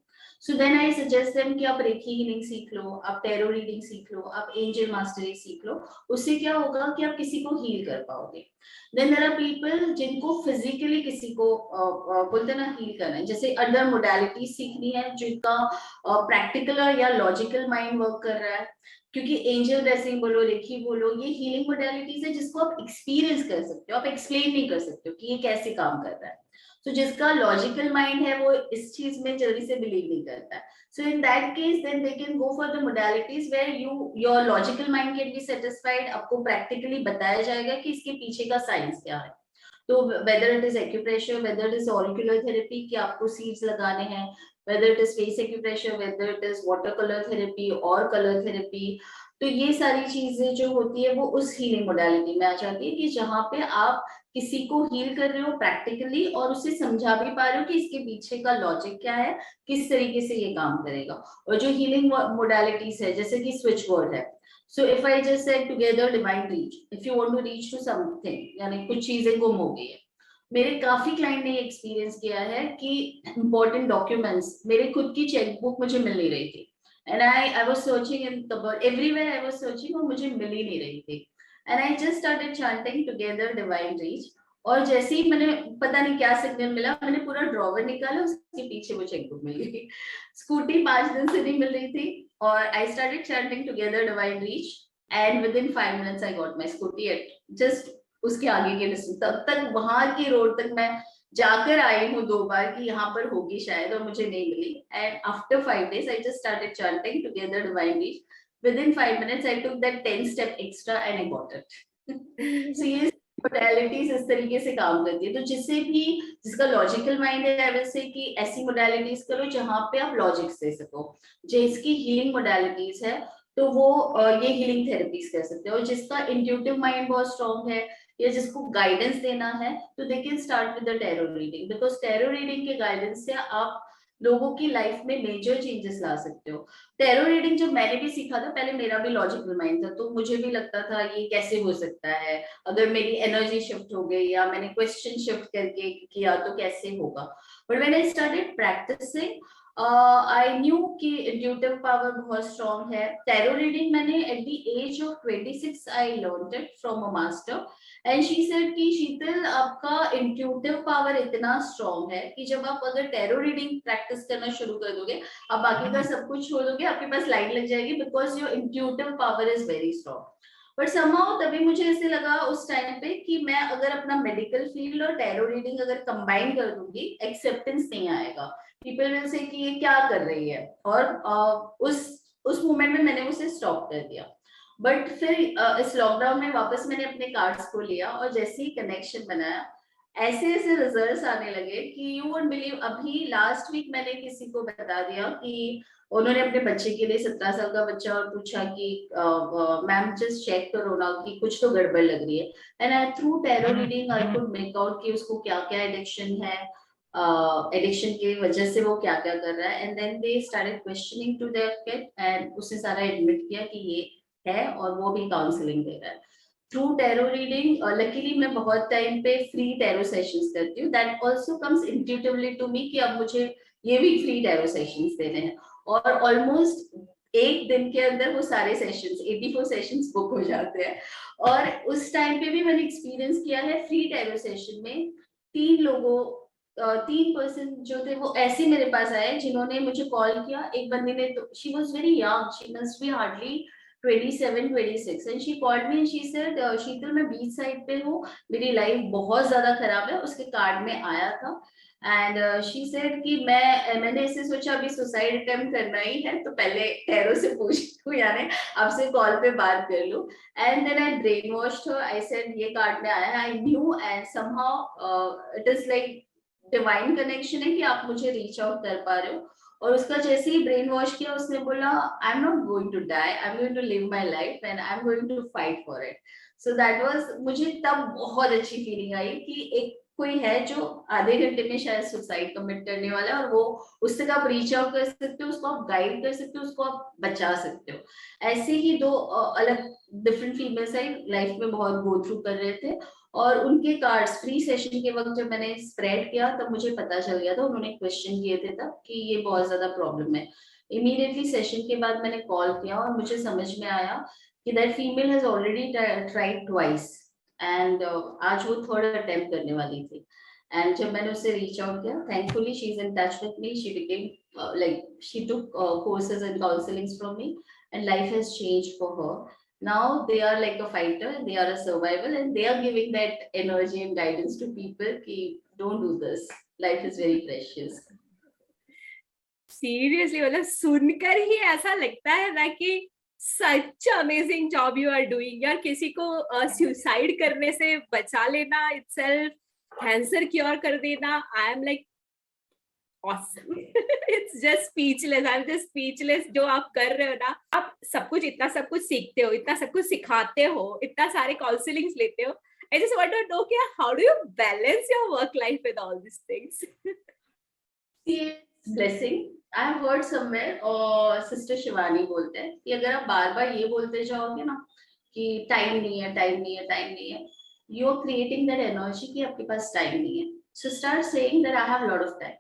So then I suggest them कि आप रेकी हीलिंग सीख लो, आप टैरो रीडिंग सीख लो, आप एंजल मास्टरी सीख लो। उससे क्या होगा कि आप किसी को हील कर पाओगे। देन देयर आर पीपल जिनको फिजिकली किसी को बोलते ना हील करना है, जैसे अंदर मोडालिटी सीखनी है जिनका प्रैक्टिकल या लॉजिकल माइंड वर्क कर रहा है। क्योंकि एंजल ड्रेसिंग बोलो, रेकी बोलो, ये हीलिंग मोडालिटीज है जिसको आप एक्सपीरियंस कर सकते हो, आप एक्सप्लेन नहीं कर सकते हो कि ये कैसे काम कर रहा है। तो जिसका लॉजिकल माइंड है वो इस चीज में जल्दी से बिलीव नहीं करता है। So in that case, then they can go for the modalities where your logical mind can be satisfied. आपको practically बताया जाएगा कि इसके पीछे का साइंस क्या है। तो whether it is acupressure, whether it is auricular therapy कि आपको seeds लगाने हैं, whether it is face acupressure, whether it is watercolor therapy और color therapy, तो ये सारी चीजें जो होती है वो उस हीलिंग मोडालिटी में आ जाती है कि जहाँ पे आप किसी को हील कर रहे हो प्रैक्टिकली और उसे समझा भी पा रहे हो कि इसके पीछे का लॉजिक क्या है, किस तरीके से ये काम करेगा। और जो हीलिंग मोडालिटीज है जैसे कि स्विच वर्ड है, so if I just said together divine reach, if you want to reach to something, यानी कुछ चीजें गुम हो गई है। मेरे काफी क्लाइंट ने एक्सपीरियंस किया है कि इंपॉर्टेंट डॉक्यूमेंट्स, मेरे खुद की चेकबुक मुझे मिल नहीं रही थी, and I was searching in cupboard everywhere, I was searching और मुझे मिल ही नहीं रही थी। And I just started chanting together divine reach, और जैसे ही मैंने पता नहीं क्या सिग्नल मिला, मैंने पूरा ड्रॉवर निकाला, उसके पीछे वो चेकबुक मिल गई। स्कूटी 5 दिन से नहीं मिल रही थी और I started chanting together divine reach, and within 5 minutes I got my scooty at just उसके आगे के डिस्टेंस। तब तक वहां की रोड तक मैं जाकर आई हूँ 2 बार कि यहाँ पर होगी शायद, और मुझे नहीं मिली। And after 5 days I just started chanting together divine reach, within 5 minutes I took that 10 step extra and I got it. So ये मोडालिटीज इस तरीके से काम करती है। तो जिससे भी जिसका लॉजिकल माइंड है, आई विल से कि ऐसी मोडालिटीज करो जहां पे आप लॉजिक से सको। जिसकी हीलिंग मोडालिटीज है तो वो ये हीलिंग थेरेपीज कर सकते हैं। और जिसका इंट्यूटिव माइंड बहुत स्ट्रॉन्ग है या जिसको गाइडेंस देना है, तो they can start with the tarot reading, because tarot reading के गाइडेंस से आप लोगों की लाइफ में मेजर चेंजेस ला सकते हो। टैरो रीडिंग जब मैंने भी सीखा था, पहले मेरा भी लॉजिकल माइंड था, तो मुझे भी लगता था ये कैसे हो सकता है, अगर मेरी एनर्जी शिफ्ट हो गई या मैंने क्वेश्चन शिफ्ट करके किया तो कैसे होगा। But when I started practicing, I knew कि इंट्यूटिव पावर बहुत स्ट्रॉन्ग है। टैरो रीडिंग मैंने at the age of 26 I learned it from a master, and she said कि शीतल आपका इंट्यूटिव पावर इतना स्ट्रॉन्ग है कि जब आप अगर टैरो रीडिंग प्रैक्टिस करना शुरू कर दोगे, आप बाकी का सब कुछ छोड़ दोगे, आपके पास लाइन लग जाएगी, because your intuitive power is very strong. But somehow तभी मुझे ऐसे लगा उस टाइम पे कि मैं अगर अपना मेडिकल फील्ड और टैरो रीडिंग अगर कंबाइन कर दूंगी, एक्सेप्टेंस नहीं आएगा, पीपल विल से कि ये क्या कर रही है। और उस मोमेंट में मैंने उसे स्टॉप कर दिया। बट फिर इस लॉकडाउन में वापस मैंने अपने कार्ड्स को लिया और जैसे ही कनेक्शन बनाया, ऐसे ऐसे रिजल्ट्स आने लगे कि यू वोंट बिलीव। अभी लास्ट वीक मैंने किसी को बता दिया कि उन्होंने अपने बच्चे के लिए, 17 साल का बच्चा, और पूछा कि मैम जस्ट चेक करो ना कि कुछ तो गड़बड़ लग रही है। And I through tarot reading I could make out कि उसको क्या क्या एडिक्शन है, एडिक्शन की वजह से वो क्या क्या कर रहा है। And then they started questioning to their kid, एंड उसने सारा एडमिट किया कि ये है, और वो भी काउंसलिंग दे रहा है थ्रू टैरो रीडिंग। लकीली मैं बहुत टाइम पे फ्री टैरो सेशंस करती हूँ, that also comes intuitively to me कि अब मुझे ये भी फ्री टैरो सेशंस देने हैं। और ऑलमोस्ट एक दिन के अंदर वो सारे सेशंस 84 सेशंस बुक हो जाते हैं। और उस टाइम पे भी मैंने एक्सपीरियंस किया है फ्री टैरो सेशन में 3 पर्सन जो थे वो ऐसे मेरे पास आए जिन्होंने मुझे कॉल किया। एक बंदी ने, तो she was very young, she must be hardly 27-26, and she called me and she said Sheetal मैं बीच साइड पे हूँ, मेरी लाइफ बहुत ज्यादा खराब है, उसके कार्ड में आया था। एंड शी सेड कि मैंने ऐसे सोचा अभी सुसाइड अटेम्प्ट करना ही है तो पहले टैरो से पूछूं, यानी आपसे कॉल पे बात कर लूं. And then I brainwashed her. I said ये कार्ड में आया है, I knew and somehow it is like divine connection है कि आप मुझे रीच आउट कर पा रहे हो. और उसका जैसे ही ब्रेन वॉश किया उसने बोला I am not going to die, I am going to live my life and I am going to fight for it. So that was, मुझे तब बहुत अच्छी फीलिंग आई कि एक कोई है जो आधे घंटे में शायद सुसाइड कमिट करने वाला है और वो उससे आप रीच आउट कर सकते हो, उसको आप गाइड कर सकते हो, उसको आप बचा सकते हो. ऐसे ही दो अलग डिफरेंट फीमेल्स है लाइफ में बहुत गो थ्रू कर रहे थे. और उनके कार्ड्स फ्री सेशन के वक्त जब मैंने स्प्रेड किया तब मुझे पता चल गया था, उन्होंने क्वेश्चन किए थे तब कि ये बहुत ज्यादा प्रॉब्लम है. इमीडिएटली सेशन के बाद मैंने कॉल किया और मुझे समझ में आया कि that female has already tried twice and आज वो थर्ड अटेम्प्ट करने वाली थी. एंड जब मैंने उससे रीच आउट किया, thankfully she is in touch with me, she became like she took courses and counsellings from me and life has changed for her. Now they are like a fighter, they are a survival and they are giving that energy and guidance to people ki don't do this, life is very precious. Seriously मतलब सुनकर ही ऐसा लगता है ना कि such amazing job you are doing यार. किसी को सुसाइड करने से बचा लेना इटसेल्फ, कैंसर क्योर कर देना, I am like awesome. It's just speechless. I'm just speechless. जो आप कर रहे हो ना, आप सब कुछ इतना सब कुछ सीखते हो, इतना सब कुछ सिखाते हो, इतना सारे काउंसलिंग्स लेते हो. I just want to know क्या how do you balance your work life with all these things? See, it's blessing. I have heard somewhere और सिस्टर शिवानी बोलते हैं कि अगर आप बार बार ये बोलते जाओगे ना कि टाइम नहीं है, टाइम नहीं है, टाइम नहीं है, you are creating that energy कि आपके पास टाइम नहीं है. So start saying that I have lot of time.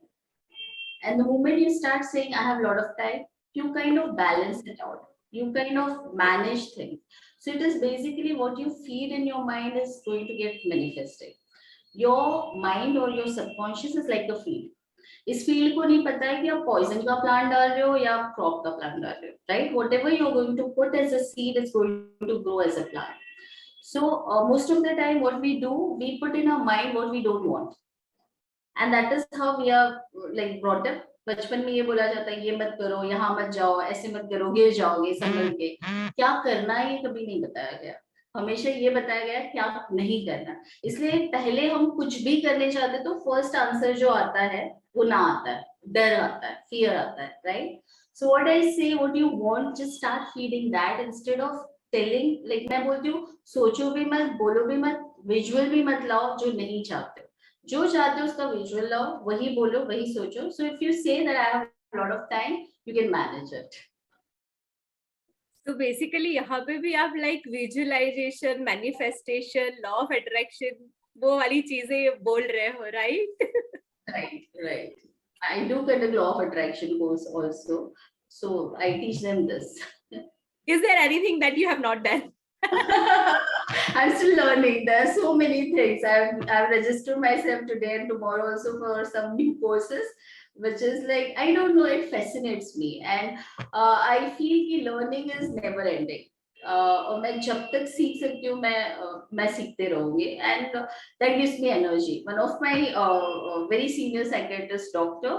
And the moment you start saying, I have a lot of time, you kind of balance it out. You kind of manage things. So it is basically what you feed in your mind is going to get manifested. Your mind or your subconscious is like a field. इस field को नहीं पता है कि आप poison का plant डाल रहे हो या क्रॉप का प्लांट डाल रहे हो, right? Whatever you are going to put as a seed is going to grow as a plant. So most of the time what we do, we put in our mind what we don't want. And that is how we are like brought up. बचपन में ये बोला जाता है ये मत करो, यहाँ मत जाओ, ऐसे मत करो, गिर जाओगे, संभल के. क्या करना है ये कभी नहीं बताया गया. हमेशा ये बताया गया क्या नहीं करना. इसलिए पहले हम कुछ भी करने चाहते तो फर्स्ट आंसर जो आता है वो ना आता है, डर आता है, फियर आता है, राइट? सो व्हाट आई से, what you want, just start feeding that instead of telling. Like मैं बोलती हूँ सोचो भी मत, बोलो भी मत, विजुअल भी मत लाओ जो नहीं चाहते. जो चाहते हो उसका विजुअल लाओ, वही बोलो, वही सोचो. So if you say that I have a lot of time, you can manage it. तो बेसिकली यहाँ पे भी आप like visualization, manifestation, law of attraction वो वाली चीजें बोल रहे हो, right? Right. I do conduct law of attraction course also, so I teach them this. Is there anything that you have not done? I'm still learning. There are so many things. I've registered myself today and tomorrow also for some new courses, which is like I don't know. It fascinates me, and I feel कि learning is never ending. और मैं जब तक सीख सकती हूँ मैं सीखते रहूंगी. And that gives me energy. One of my very senior psychiatrist doctor,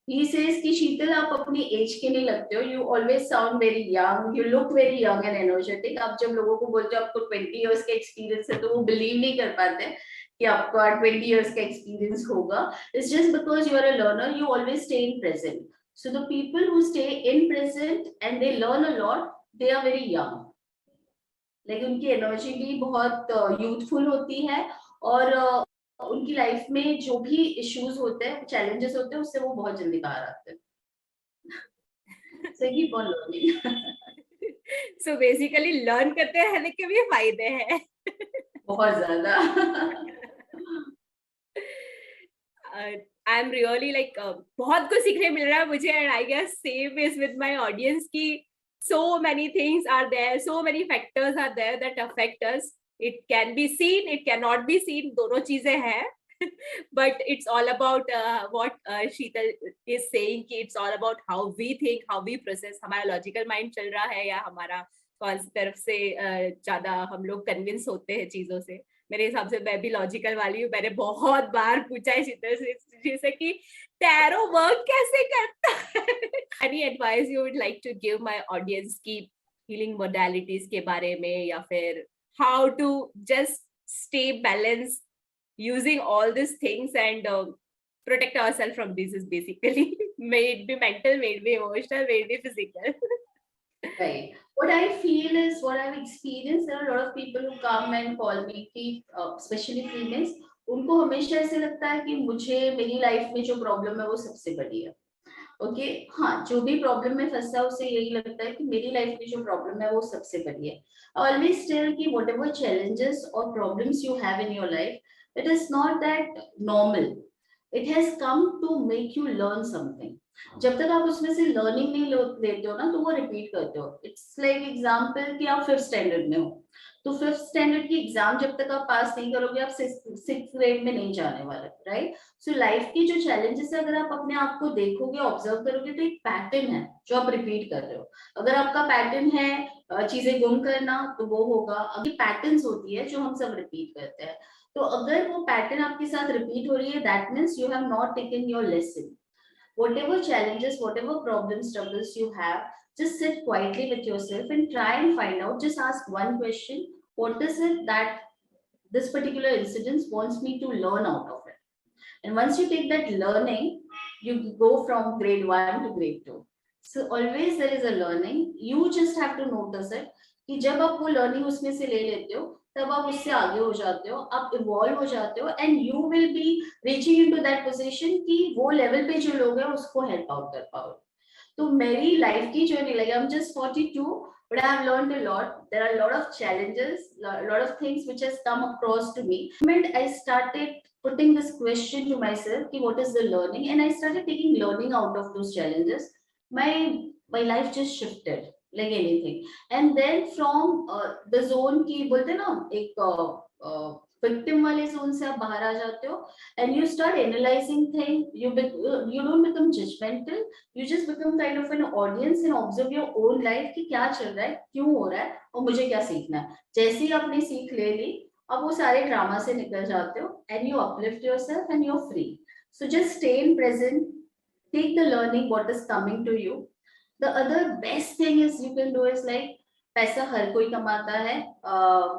he says कि शीतल आप अपनी एज के नहीं लगते हो, you always sound very young, you look very young and energetic. आप जब लोगों को बोलते हो आपको 20 years का experience है तो वो believe नहीं कर पाते कि आपका 20 years का experience होगा. It's just because you are a learner, you always stay in present. So the people who stay in present and they learn a lot, they are very young. Like उनकी energy भी बहुत youthful होती है और उनकी life में जो भी इश्यूज होते हैं, चैलेंजेस होते हैं, उससे वो बहुत जल्दी बाहर आते हैं. So keep on learning. So basically learn करते रहने के भी फायदे हैं. बहुत ज्यादा. आई एम रियली लाइक बहुत कुछ सीखने मिल रहा है मुझे, and I guess same is with my audience की so many things are there, so many factors are there that affect us. It can be seen, it cannot be seen, दोनों चीजें हैं. But it's all about what Sheetal is saying कि it's all about how we think, how we process. हमारा logical mind चल रहा है या हमारा कौन सी तरफ से ज्यादा हम लोग कन्विंस होते हैं चीजों से. मेरे हिसाब से मैं भी लॉजिकल वाली हूँ. मैंने बहुत बार पूछा है शीतल जी से कि टैरो वर्क कैसे करता है. Any advice you would like to give my audience की हीलिंग मोडालिटीज के बारे में, या फिर how to just stay balance using all these things and protect ourselves from disease, basically. May it be mental, may it be emotional, may it be physical. Right. What I feel is what I've experienced. There are a lot of people who come and call me, कि especially females, उनको हमेशा ऐसे लगता है कि मुझे मेरी life में जो प्रॉब्लम है वो सबसे बड़ी है. ओके हाँ, जो भी प्रॉब्लम में फंसा है उसे यही लगता है कि मेरी लाइफ में जो प्रॉब्लम है वो सबसे बड़ी है. ऑलवेज टेल कि वट एवर चैलेंजेस और problems you have in your life, it is not that normal. It has come to make you learn something. जब तक आप उसमें से लर्निंग नहीं लेते हो ना, तो वो रिपीट करते हो. इट्स लाइक एग्जाम्पल कि आप 5th स्टैंडर्ड में हो, तो 5th स्टैंडर्ड की एग्जाम जब तक आप पास नहीं करोगे, आप 6th ग्रेड में नहीं जाने वाले, राइट. सो लाइफ की जो चैलेंजेस है, अगर आप अपने आप को देखोगे, ऑब्जर्व करोगे, तो एक पैटर्न है जो आप रिपीट कर रहे हो. अगर आपका पैटर्न है चीजें गुम करना, तो वो होगा. अभी पैटर्न्स होती है जो हम सब रिपीट करते हैं. तो अगर वो पैटर्न आपके साथ रिपीट हो रही है, that means you have not taken your lesson. Whatever challenges, whatever problems, struggles you have, just sit quietly with yourself and try and find out. Just ask one question: what is it that this particular incident wants me to learn out of it? And once you take that learning, you go from grade 1 to grade 2. So always there is a learning. You just have to notice it. कि जब आप वो learning उसमें से ले लेते हो, तब आप उससे आगे हो जाते हो, आप इवॉल्व हो जाते हो, and you will be reaching into that position कि वो लेवल पे जो लोग हैं उसको हेल्प आउट कर पाओ. तो मेरी लाइफ की journey, like I am just 42, but I have learned a lot. There are a lot of challenges, a lot of things which has come across to me. And I started putting this question to myself, ki what is the learning, and I started taking learning out of those challenges. My life just shifted like anything. And then from the zone की बोलते ना, एक victim वाले zone से आप बाहर आ जाते हो, and you start analyzing things. You don't become judgmental. You just become kind of an audience and observe your own life कि क्या चल रहा है, क्यों हो रहा है, और मुझे क्या सीखना है. जैसे ही आपने सीख ले ली, अब वो सारे ड्रामा से निकल जाते हो, and you uplift yourself and you're free. So just stay in present, take the learning what is coming to you. The other best thing is you can do is like, पैसा हर कोई कमाता है,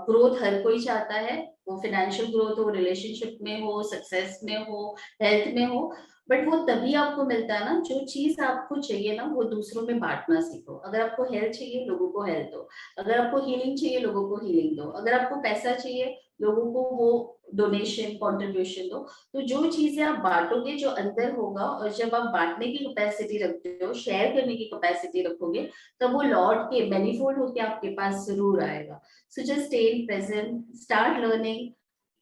growth हर कोई चाहता है, वो financial growth हो, relationship में हो, सक्सेस में हो, हेल्थ में हो. बट वो तभी आपको मिलता है ना, जो चीज आपको चाहिए ना वो दूसरों में बांटना सीखो. अगर आपको हेल्थ चाहिए, लोगों को हेल्थ दो. अगर आपको हीलिंग चाहिए, लोगों को हीलिंग दो. अगर आपको पैसा चाहिए, लोगों को वो डोनेशन, कंट्रीब्यूशन दो. तो जो चीजें आप बांटोगे, जो अंदर होगा, और जब आप बांटने की कैपेसिटी रखते हो, शेयर करने की कैपेसिटी रखोगे, तब वो लौट के मैनीफोल्ड होके आपके पास जरूर आएगा. So just stay in present, start learning,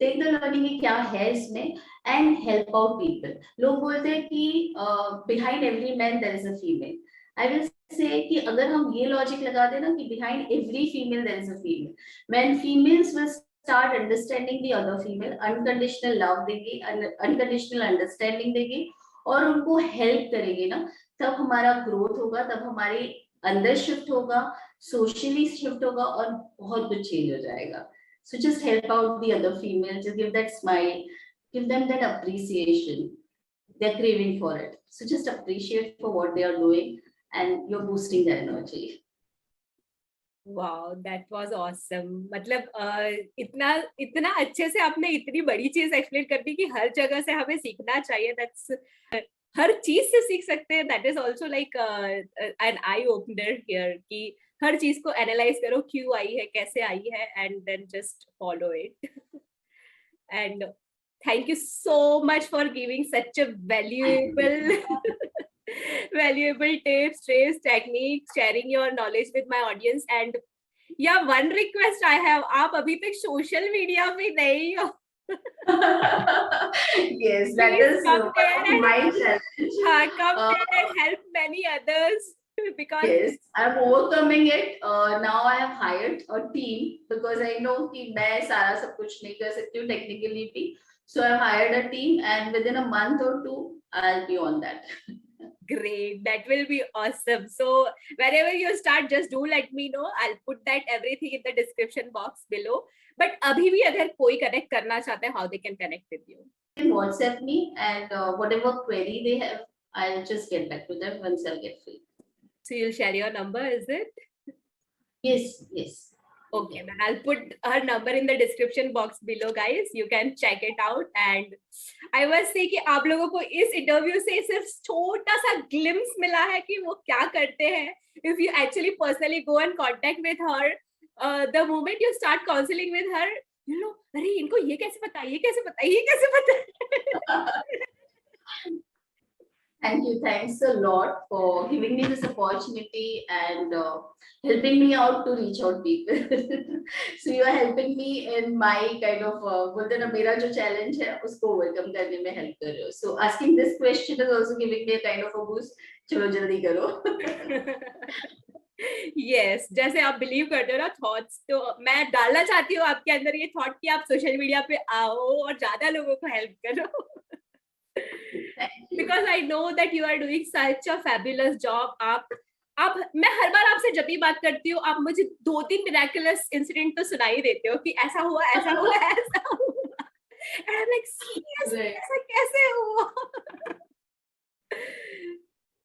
take the learning क्या है इसमें, एंड हेल्प आउट पीपल. लोग बोलते हैं कि behind every man there is a female. I will say कि अगर हम ये लॉजिक लगा देना कि behind every female there is a female, when females will start understanding the other female, unconditional love देगी, unconditional understanding देगी, और उनको हेल्प करेंगे ना, तब हमारा ग्रोथ होगा, तब हमारे अंदर शिफ्ट होगा, सोशली शिफ्ट होगा, और बहुत कुछ चेंज हो जाएगा. So just help out the other female, just give that smile, give them that appreciation. They're craving for it. So just appreciate for what they are doing, and you're boosting their energy. Wow, that was awesome. मतलब इतना इतना अच्छे से आपने इतनी बड़ी चीज explain कर दी कि हर जगह से हमें सीखना चाहिए. दैट्स हर चीज से सीख सकते हैं. That is also like an eye opener here कि हर चीज को एनालाइज करो, क्यों आई है, कैसे आई है, and then just follow it. And thank you so much for giving such a valuable tips, tricks, techniques, sharing your knowledge with my audience. And yeah, one request I have, आप अभी तक social media पे नहीं हो. Yes, that Please is come one there of and my challenge. come there and help many others because Yes, I'm overcoming it. Now I have hired a team because I know कि मैं सारा सब कुछ नहीं कर सकती हूँ technically भी. So I've hired a team, and within a month or two, I'll be on that. Great. That will be awesome. So wherever you start, just do let me know. I'll put that everything in the description box below. But अभी भी अगर कोई connect करना चाहता है, how they can connect with you? You can WhatsApp me, and whatever query they have, I'll just get back to them once I'll get free. So you'll share your number, is it? Yes, yes. Okay, then I'll put her number in the description box below, guys. You can check it out. And I must say कि आप लोगों को इस interview से सिर्फ छोटा सा glimpse मिला है कि वो क्या करते हैं. If you actually personally go and contact with her, the moment you start counseling with her, you know, अरे इनको ये कैसे पता, ये कैसे पता, ये कैसे पता. Thank you. Thanks a lot for giving me this opportunity and helping me out to reach out people. So you are helping me in my kind of बोलते हैं ना मेरा जो challenge है उसको overcome करने में help कर रहे हो. So asking this question is also giving me a kind of a boost. चलो जल्दी करो. Yes, जैसे आप बिलीव करते हो ना थॉट्स, तो मैं डालना चाहती हूँ आपके अंदर ये थॉट कि आप सोशल मीडिया पे आओ और ज्यादा लोगों को हेल्प करो. Because I know that you are doing such a fabulous job. आप मैं हर बार आपसे जब भी बात करती हूँ आप मुझे 2-3 miraculous incident तो सुना ही देते हो कि ऐसा हुआ ऐसा हुआ ऐसा हुआ. And I'm like, seriously, ऐसा कैसे हुआ?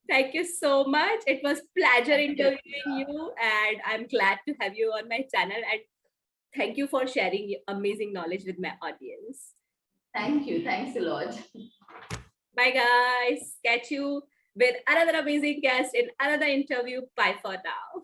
Thank you so much. It was pleasure interviewing you, and I'm glad to have you on my channel. And thank you for sharing your amazing knowledge with my audience. Thank you. Thanks a lot. Bye, guys. Catch you with another amazing guest in another interview. Bye for now.